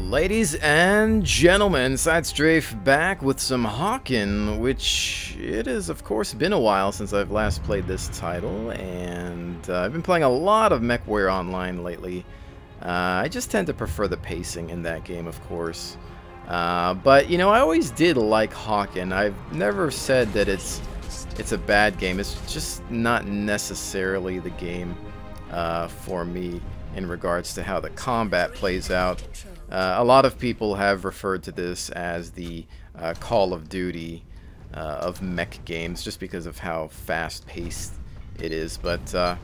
Ladies and gentlemen, SideStrafe back with some HAWKEN, which it has of course been a while since I've last played this title, and I've been playing a lot of MechWarrior Online lately. I just tend to prefer the pacing in that game, of course. But you know, I always did like HAWKEN. I've never said that it's a bad game. It's just not necessarily the game for me in regards to how the combat plays out. A lot of people have referred to this as the Call of Duty of mech games just because of how fast-paced it is, but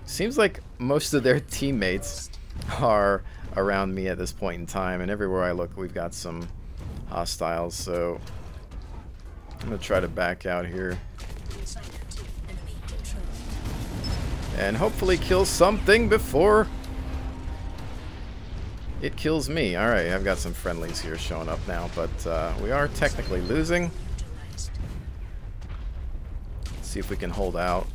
seems like most of their teammates are around me at this point in time, and everywhere I look we've got some hostiles, so I'm gonna try to back out here and hopefully kill something before it kills me. Alright, I've got some friendlies here showing up now, but we are technically losing. Let's see if we can hold out.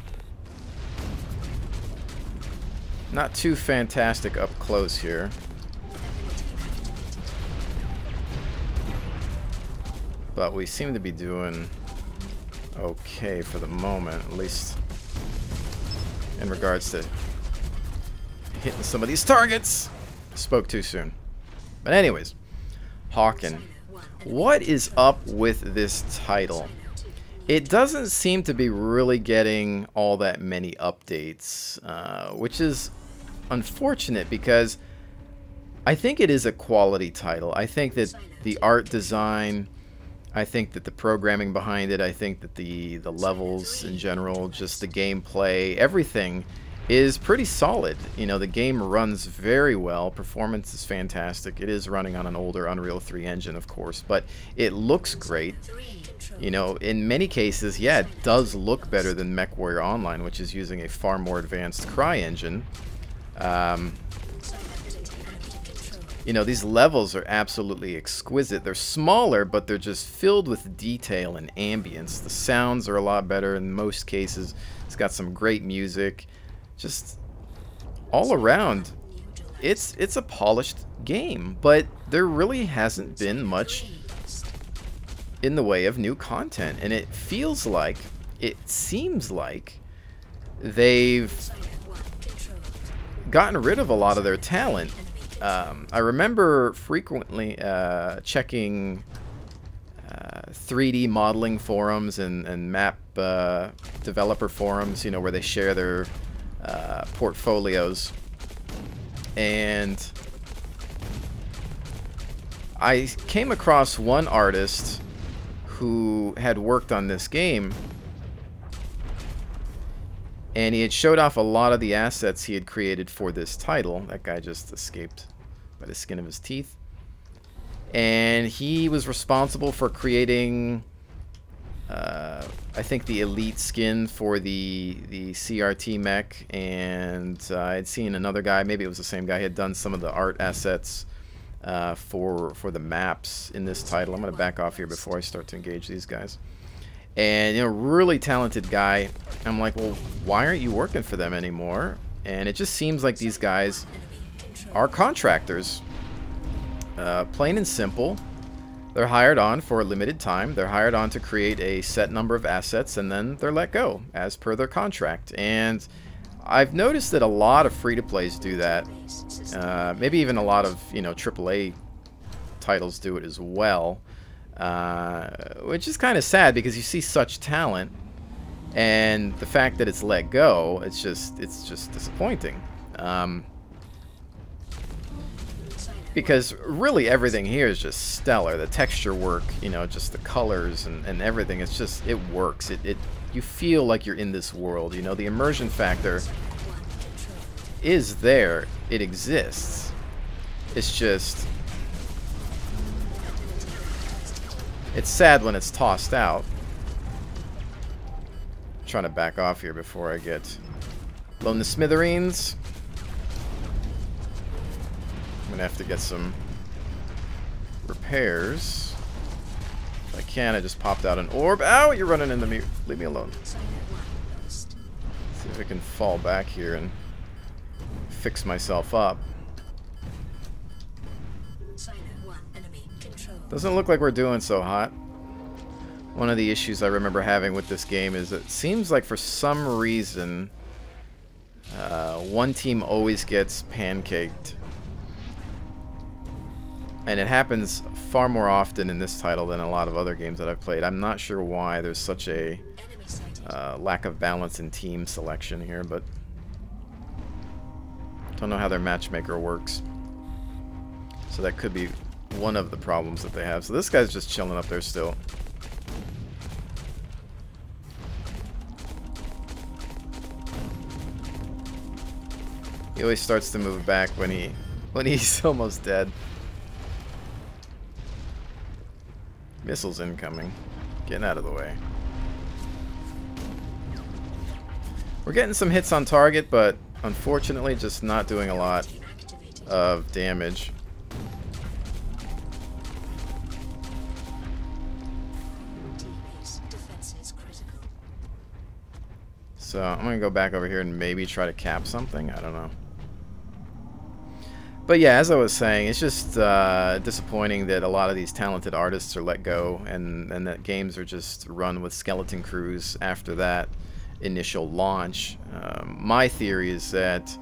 Not too fantastic up close here. But we seem to be doing okay for the moment, at least in regards to hitting some of these targets. Spoke too soon. But anyways, HAWKEN. What is up with this title? It doesn't seem to be really getting all that many updates, which is unfortunate because I think it is a quality title. I think that the art design, I think that the programming behind it, I think that the levels in general, just the gameplay, everything is pretty solid. You know, the game runs very well. Performance is fantastic. It is running on an older Unreal 3 engine, of course, but it looks great. You know, in many cases, yeah, it does look better than MechWarrior Online, which is using a far more advanced CryEngine. You know, these levels are absolutely exquisite. They're smaller, but they're just filled with detail and ambience. The sounds are a lot better in most cases. It's got some great music. Just all around, it's a polished game, but there really hasn't been much in the way of new content, and it feels like, it seems like they've gotten rid of a lot of their talent. I remember frequently checking 3D modeling forums and map developer forums, you know, where they share their portfolios, and I came across one artist who had worked on this game, and he had showed off a lot of the assets he had created for this title. That guy just escaped by the skin of his teeth. And he was responsible for creating I think the elite skin for the CRT mech, and I had seen another guy, maybe it was the same guy, he had done some of the art assets for the maps in this title. I'm going to back off here before I start to engage these guys. And, you know, really talented guy. I'm like, well, why aren't you working for them anymore? And it just seems like these guys are contractors. Plain and simple. They're hired on for a limited time. They're hired on to create a set number of assets, and then they're let go as per their contract. And I've noticed that a lot of free-to-plays do that. Maybe even a lot of, you know, AAA titles do it as well. Which is kind of sad because you see such talent, and the fact that it's let go, it's just disappointing. Because really everything here is just stellar. The texture work, you know, just the colors and everything, it's just, it works. You feel like you're in this world, you know, the immersion factor is there. It exists. It's just, it's sad when it's tossed out. I'm trying to back off here before I get blown to smithereens. I'm gonna have to get some repairs. If I can, I just popped out an orb. Ow, you're running into me. Leave me alone. See if I can fall back here and fix myself up. Doesn't look like we're doing so hot. One of the issues I remember having with this game is it seems like for some reason one team always gets pancaked. And it happens far more often in this title than a lot of other games that I've played. I'm not sure why there's such a lack of balance in team selection here, but don't know how their matchmaker works. So that could be one of the problems that they have. So this guy's just chilling up there still. He always starts to move back when he's almost dead. Missiles incoming. Getting out of the way. We're getting some hits on target, but unfortunately just not doing a lot of damage. So I'm going to go back over here and maybe try to cap something. I don't know. But yeah, as I was saying, it's just disappointing that a lot of these talented artists are let go and that games are just run with skeleton crews after that initial launch. My theory is that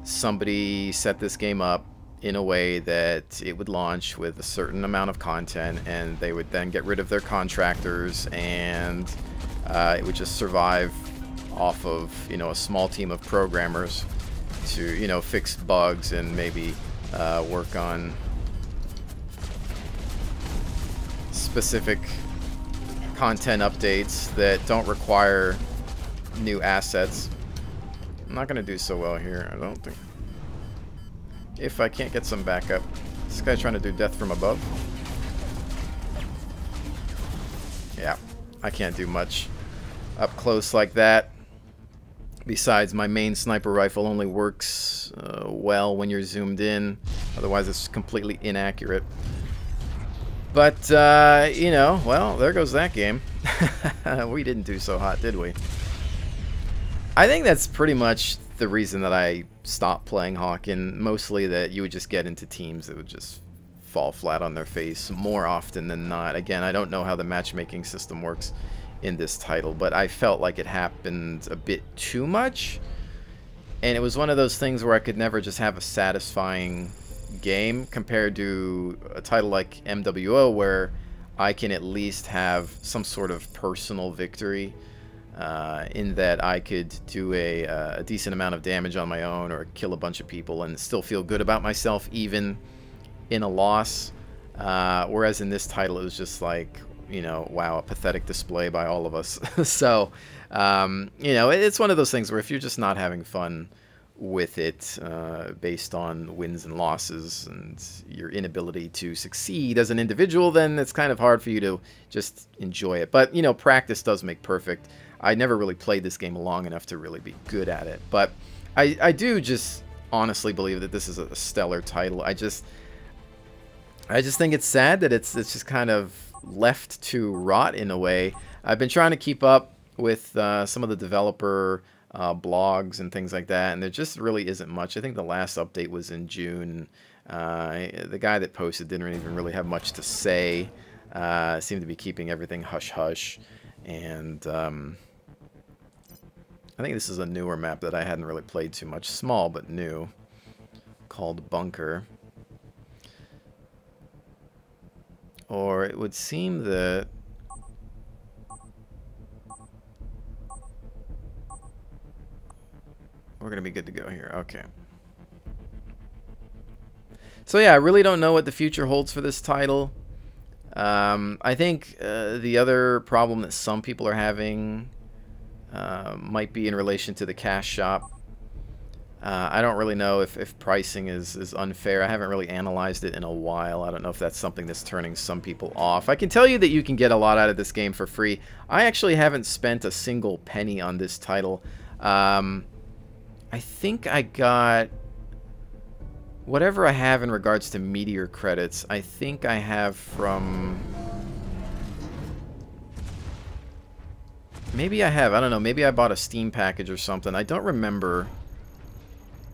somebody set this game up in a way that it would launch with a certain amount of content, and they would then get rid of their contractors, and it would just survive off of, you know, a small team of programmers to, you know, fix bugs and maybe work on specific content updates that don't require new assets. I'm not going to do so well here, I don't think. If I can't get some backup. This guy's trying to do death from above. Yeah, I can't do much up close like that. Besides, my main sniper rifle only works well when you're zoomed in. Otherwise, it's completely inaccurate. But, you know, well, there goes that game. We didn't do so hot, did we? I think that's pretty much the reason that I stopped playing HAWKEN. Mostly that you would just get into teams that would just fall flat on their face more often than not. Again, I don't know how the matchmaking system works in this title, but I felt like it happened a bit too much, and it was one of those things where I could never just have a satisfying game compared to a title like MWO, where I can at least have some sort of personal victory, in that I could do a decent amount of damage on my own or kill a bunch of people and still feel good about myself even in a loss, whereas in this title it was just like, you know, wow, a pathetic display by all of us. So, you know, it's one of those things where if you're just not having fun with it, based on wins and losses and your inability to succeed as an individual, then it's kind of hard for you to just enjoy it. But, you know, practice does make perfect. I never really played this game long enough to really be good at it. But I do just honestly believe that this is a stellar title. I just think it's sad that it's just kind of left to rot in a way. I've been trying to keep up with some of the developer blogs and things like that, and there just really isn't much. I think the last update was in June. The guy that posted didn't even really have much to say. Seemed to be keeping everything hush-hush. And I think this is a newer map that I hadn't really played too much. Small, but new. Called Bunker. Or it would seem that we're going to be good to go here. Okay. So yeah, I really don't know what the future holds for this title. I think the other problem that some people are having might be in relation to the cash shop. I don't really know if pricing is unfair. I haven't really analyzed it in a while. I don't know if that's something that's turning some people off. I can tell you that you can get a lot out of this game for free. I actually haven't spent a single penny on this title. I think I got whatever I have in regards to meteor credits. I think I have from... Maybe I have. I don't know. Maybe I bought a Steam package or something. I don't remember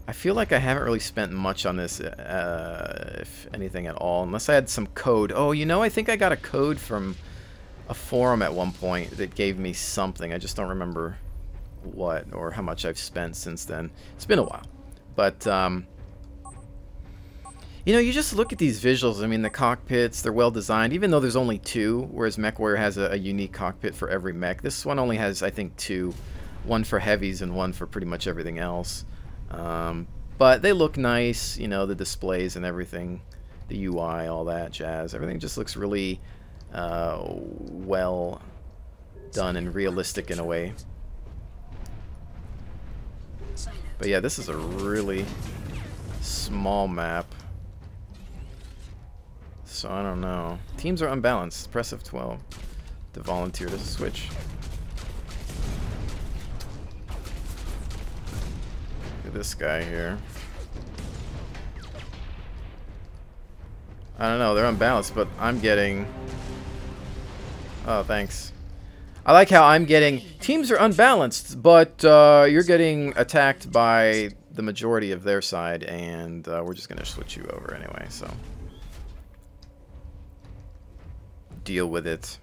I feel like I haven't really spent much on this, if anything at all, unless I had some code. Oh, you know, I think I got a code from a forum at one point that gave me something. I just don't remember what or how much I've spent since then. It's been a while. But, you know, you just look at these visuals. I mean, the cockpits, they're well designed, even though there's only 2, whereas MechWarrior has a unique cockpit for every mech. This one only has, I think, 2. One for heavies and one for pretty much everything else. But they look nice, you know, the displays and everything, the UI, all that jazz. Everything just looks really well done and realistic in a way. But yeah, this is a really small map. So I don't know. Teams are unbalanced. Press F12 to volunteer to switch. Look at this guy here. I don't know, they're unbalanced, but I'm getting... Oh, thanks. I like how I'm getting... Teams are unbalanced, but you're getting attacked by the majority of their side, and we're just going to switch you over anyway, so... Deal with it.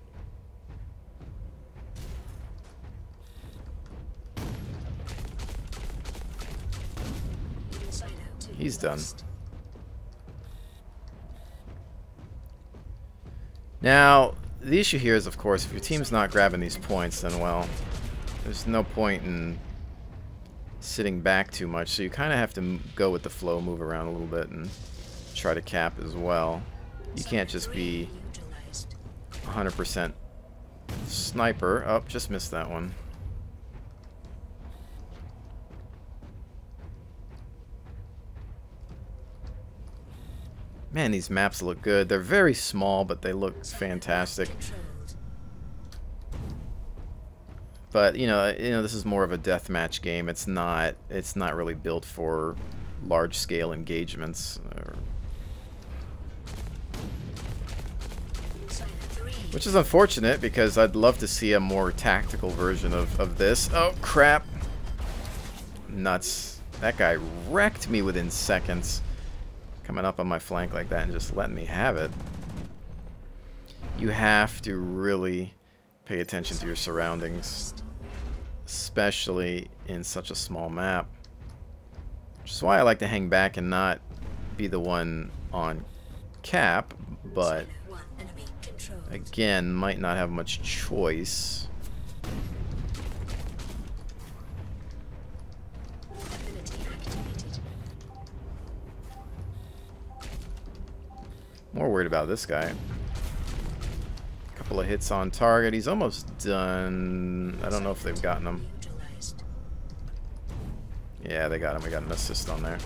He's done. Now, the issue here is, of course, if your team's not grabbing these points, then, well, there's no point in sitting back too much. So you kind of have to go with the flow, move around a little bit, and try to cap as well. You can't just be 100% sniper. Oh, just missed that one. Man, these maps look good. They're very small, but they look fantastic. But you know, this is more of a deathmatch game. It's not really built for large-scale engagements. Which is unfortunate, because I'd love to see a more tactical version of this. Oh, crap. Nuts. That guy wrecked me within seconds. Coming up on my flank like that and just letting me have it. You have to really pay attention to your surroundings, especially in such a small map. Which is why I like to hang back and not be the one on cap, but again, might not have much choice. More worried about this guy. Couple of hits on target. He's almost done. I don't know if they've gotten him. Yeah, they got him. We got an assist on there.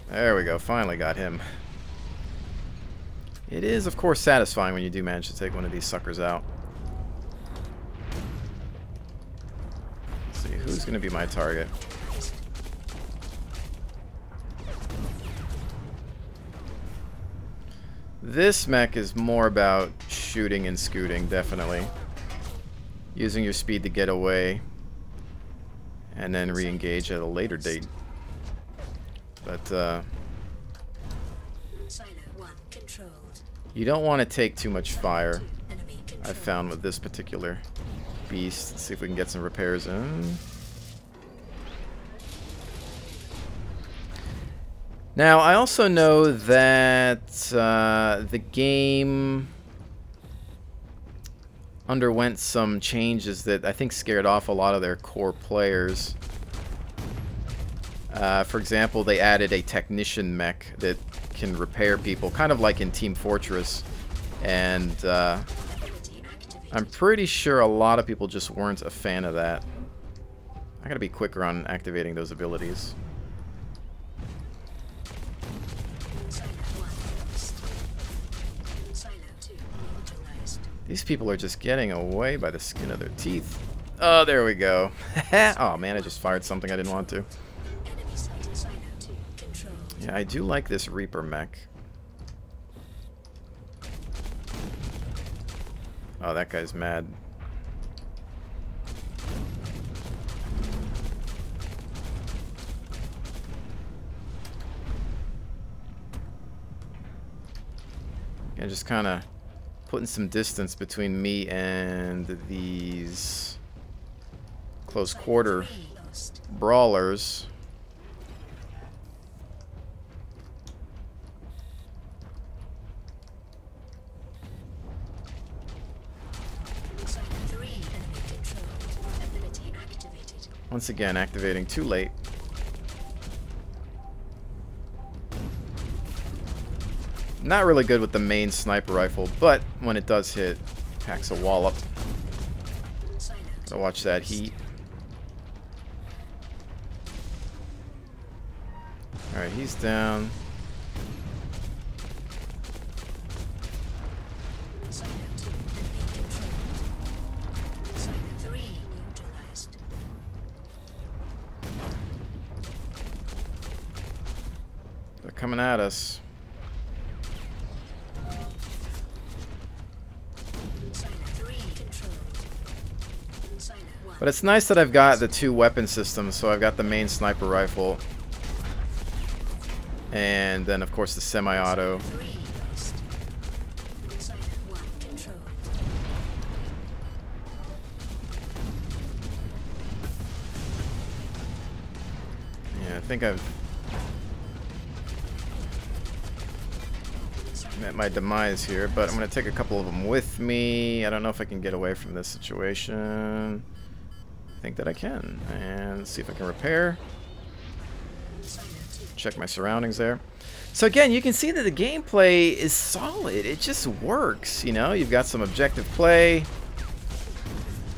There we go. Finally got him. It is, of course, satisfying when you do manage to take one of these suckers out. Let's see, who's going to be my target? This mech is more about shooting and scooting, definitely. Using your speed to get away, and then re-engage at a later date. But, you don't want to take too much fire, I've found, with this particular beast. Let's see if we can get some repairs in. Now, I also know that the game underwent some changes that I think scared off a lot of their core players. For example, they added a technician mech that can repair people, kind of like in Team Fortress, and I'm pretty sure a lot of people just weren't a fan of that. I gotta be quicker on activating those abilities. These people are just getting away by the skin of their teeth. Oh, there we go. Oh man, I just fired something I didn't want to. Yeah, I do like this Reaper mech. Oh, that guy's mad. And just kind of putting some distance between me and these close quarter brawlers. Once again, activating too late. Not really good with the main sniper rifle, but when it does hit, packs a wallop. Gotta watch that heat. Alright, he's down. They're coming at us. But it's nice that I've got the two weapon systems, so I've got the main sniper rifle. And then, of course, the semi-auto. Yeah, I think I've met my demise here, but I'm going to take a couple of them with me. I don't know if I can get away from this situation. I think that I can. And see if I can repair. Check my surroundings there. So again, you can see that the gameplay is solid. It just works, you know. You've got some objective play.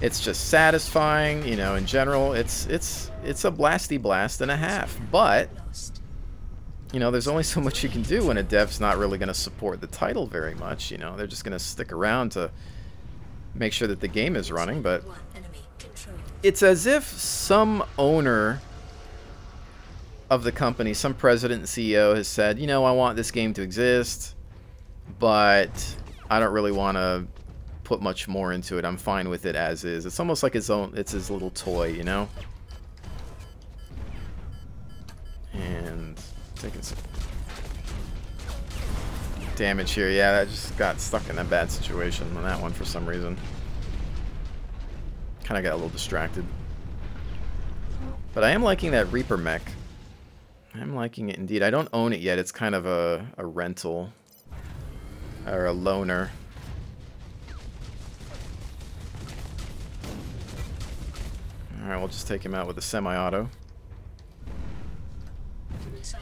It's just satisfying, you know. In general, it's a blasty blast and a half. But you know, there's only so much you can do when a dev's not really going to support the title very much. You know, they're just going to stick around to make sure that the game is running. But it's as if some owner of the company, some president and CEO has said, you know, I want this game to exist, but I don't really want to put much more into it. I'm fine with it as is. It's almost like his own, it's his little toy, you know? And taking some damage here. Yeah, I just got stuck in a bad situation on that one for some reason. Kind of got a little distracted. But I am liking that Reaper mech. I'm liking it indeed. I don't own it yet. It's kind of a rental. Or a loaner. Alright, we'll just take him out with a semi-auto.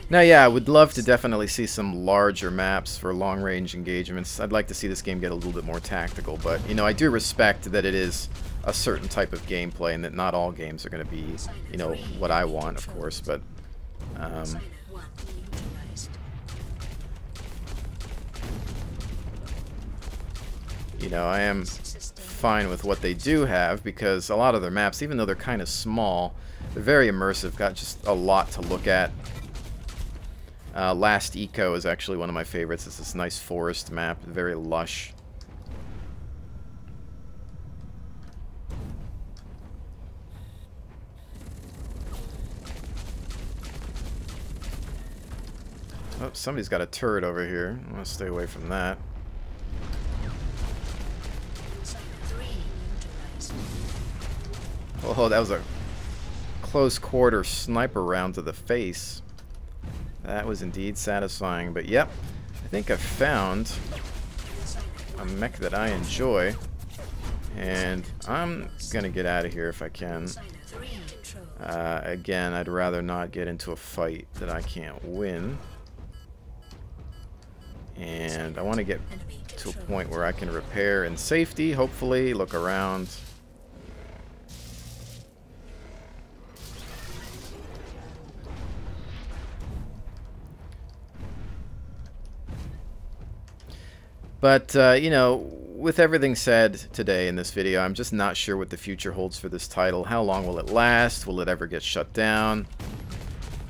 Now, yeah, I would love to definitely see some larger maps for long-range engagements. I'd like to see this game get a little bit more tactical, but, you know, I do respect that it is a certain type of gameplay and that not all games are going to be, you know, what I want, of course, but... you know, I am fine with what they do have, because a lot of their maps, even though they're kind of small, they're very immersive, got just a lot to look at. Last Eco is actually one of my favorites. It's this nice forest map, very lush. Oh, somebody's got a turret over here. I want to stay away from that. Oh, that was a close quarter sniper round to the face. That was indeed satisfying. But yep, I think I've found a mech that I enjoy. And I'm going to get out of here if I can. Again, I'd rather not get into a fight that I can't win. And I want to get to a point where I can repair in safety, hopefully, look around. But, you know, with everything said today in this video, I'm just not sure what the future holds for this title. How long will it last? Will it ever get shut down?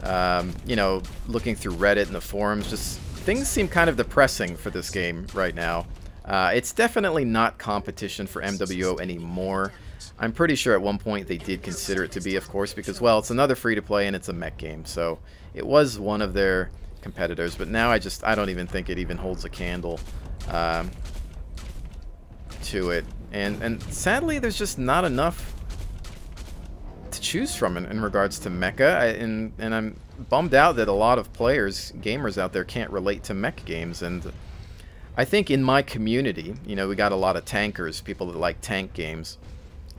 You know, looking through Reddit and the forums, just things seem kind of depressing for this game right now. It's definitely not competition for MWO anymore. I'm pretty sure at one point they did consider it to be, of course, because, well, it's another free-to-play and it's a mech game, so it was one of their competitors, but now I don't even think it even holds a candle to it. And sadly, there's just not enough to choose from in regards to mecha, and I'm bummed out that a lot of players, gamers out there, can't relate to mech games. And I think in my community, you know, we got a lot of tankers, people that like tank games.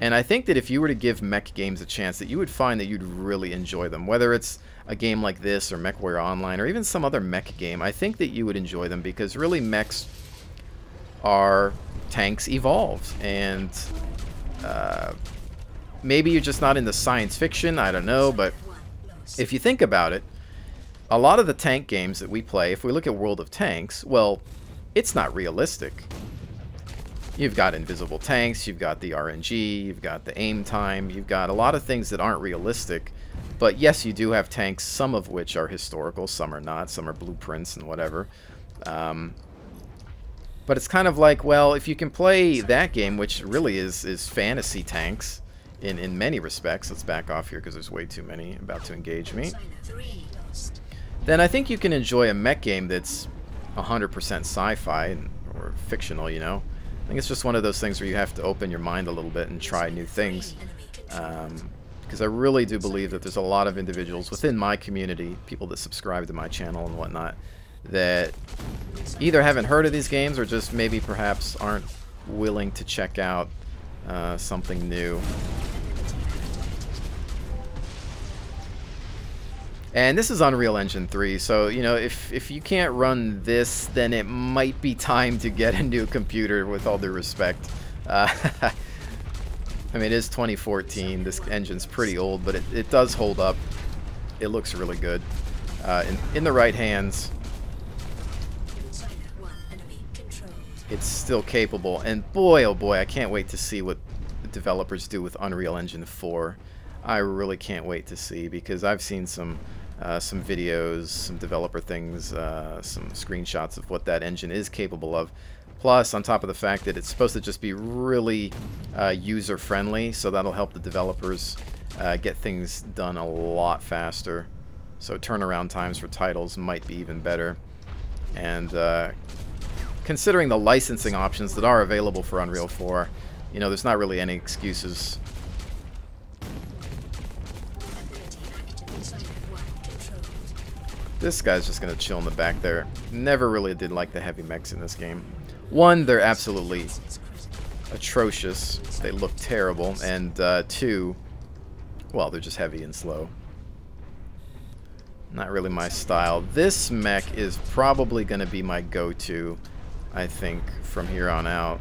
And I think that if you were to give mech games a chance, that you would find that you'd really enjoy them. Whether it's a game like this, or MechWarrior Online, or even some other mech game, I think that you would enjoy them, because really mechs are tanks evolved. And maybe you're just not into science fiction, I don't know, but if you think about it, a lot of the tank games that we play, if we look at World of Tanks, well, it's not realistic. You've got invisible tanks, you've got the RNG, you've got the aim time, you've got a lot of things that aren't realistic. But yes, you do have tanks, some of which are historical, some are not, some are blueprints and whatever. But it's kind of like, well, if you can play that game, which really is fantasy tanks in many respects, let's back off here because there's way too many about to engage me, then I think you can enjoy a mech game that's 100% sci-fi or fictional, you know. I think it's just one of those things where you have to open your mind a little bit and try new things. Because I really do believe that there's a lot of individuals within my community, people that subscribe to my channel and whatnot, that either haven't heard of these games or just maybe perhaps aren't willing to check out something new. And this is Unreal Engine 3, so, you know, if you can't run this, then it might be time to get a new computer, with all due respect. I mean, it is 2014, this engine's pretty old, but it does hold up. It looks really good. In the right hands, it's still capable. And boy, oh boy, I can't wait to see what the developers do with Unreal Engine 4. I really can't wait to see, because I've seen some videos, some developer things, some screenshots of what that engine is capable of. Plus, on top of the fact that it's supposed to just be really user-friendly, so that'll help the developers get things done a lot faster. So turnaround times for titles might be even better. And considering the licensing options that are available for Unreal 4, you know, there's not really any excuses. This guy's just going to chill in the back there. Never really did like the heavy mechs in this game. One, they're absolutely atrocious. They look terrible. And two, well, they're just heavy and slow. Not really my style. This mech is probably going to be my go-to, I think, from here on out.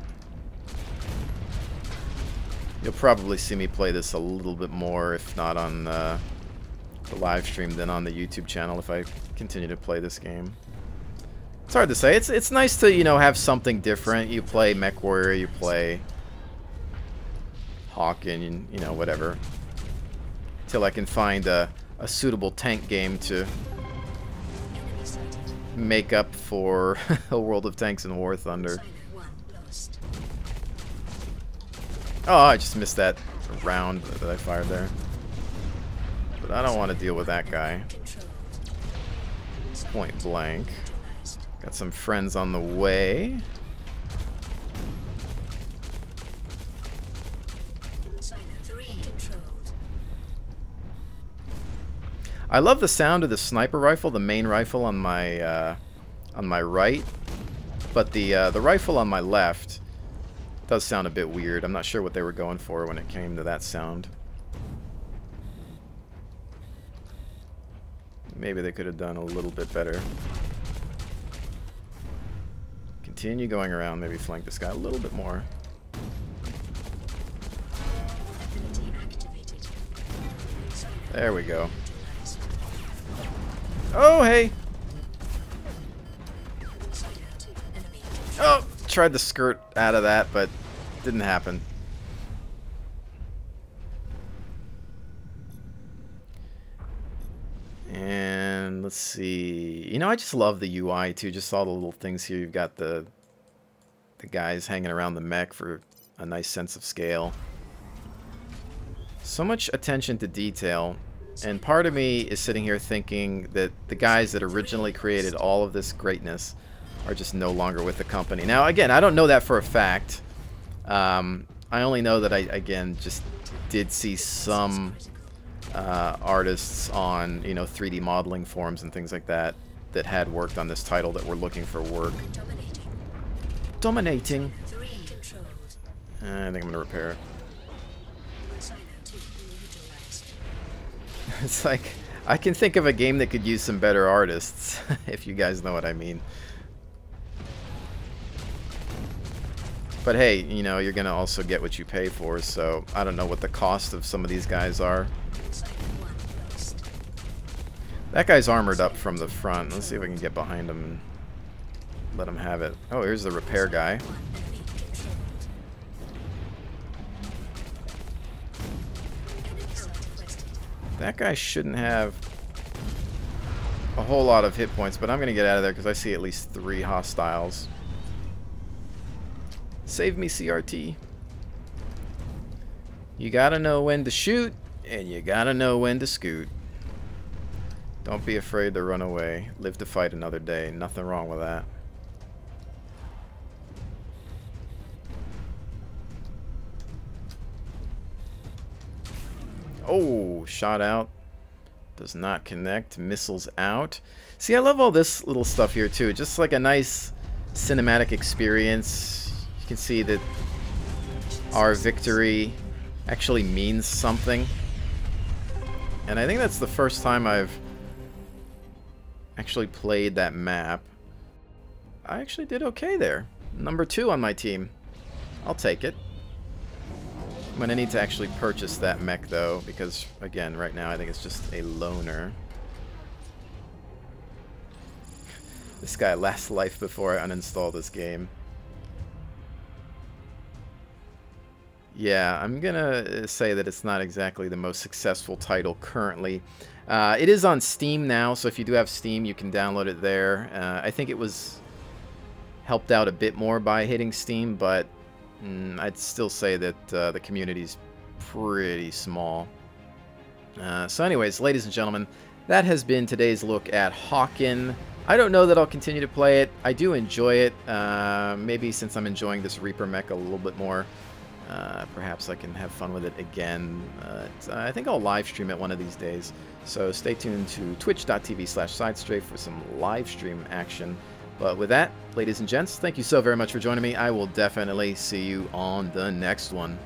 You'll probably see me play this a little bit more, if not on the live stream, than on the YouTube channel if I continue to play this game. It's hard to say. It's nice to, you know, have something different. You play MechWarrior, you play HAWKEN, you know, whatever. Till I can find a suitable tank game to make up for a World of Tanks and War Thunder. Oh, I just missed that round that I fired there. But I don't want to deal with that guy. Point blank. Got some friends on the way. I love the sound of the sniper rifle, the main rifle on my right, but the rifle on my left does sound a bit weird. I'm not sure what they were going for when it came to that sound. Maybe they could have done a little bit better. Continue going around, maybe flank this guy a little bit more. There we go. Oh, hey! Oh, tried to skirt out of that, but didn't happen. And let's see. You know, I just love the UI too. Just all the little things here. You've got the the guys hanging around the mech for a nice sense of scale. So much attention to detail, and part of me is sitting here thinking that the guys that originally created all of this greatness are just no longer with the company. Now, again, I don't know that for a fact. I only know that I, again, just did see some artists on, you know, 3D modeling forums and things like that that had worked on this title that were looking for work. Dominating. I think I'm going to repair it. It's like, I can think of a game that could use some better artists, if you guys know what I mean. But hey, you know, you're going to also get what you pay for, so I don't know what the cost of some of these guys are. That guy's armored up from the front. Let's see if we can get behind him and let him have it. Oh, here's the repair guy. That guy shouldn't have a whole lot of hit points, but I'm going to get out of there because I see at least 3 hostiles. Save me, CRT. You gotta know when to shoot, and you gotta know when to scoot. Don't be afraid to run away. Live to fight another day. Nothing wrong with that. Oh, shot out. Does not connect. Missiles out. See, I love all this little stuff here, too. Just like a nice cinematic experience. You can see that our victory actually means something. And I think that's the first time I've actually played that map. I actually did okay there. Number 2 on my team. I'll take it. I'm going to need to actually purchase that mech, though, because, again, right now I think it's just a loner. This guy last life before I uninstall this game. Yeah, I'm going to say that it's not exactly the most successful title currently. It is on Steam now, so if you do have Steam, you can download it there. I think it was helped out a bit more by hitting Steam, but I'd still say that the community's pretty small. So anyways, ladies and gentlemen, that has been today's look at HAWKEN. I don't know that I'll continue to play it. I do enjoy it. Maybe since I'm enjoying this Reaper mech a little bit more, perhaps I can have fun with it again. I think I'll live stream it one of these days. So stay tuned to twitch.tv/SideStrafe for some live stream action. But with that, ladies and gents, thank you so very much for joining me. I will definitely see you on the next one.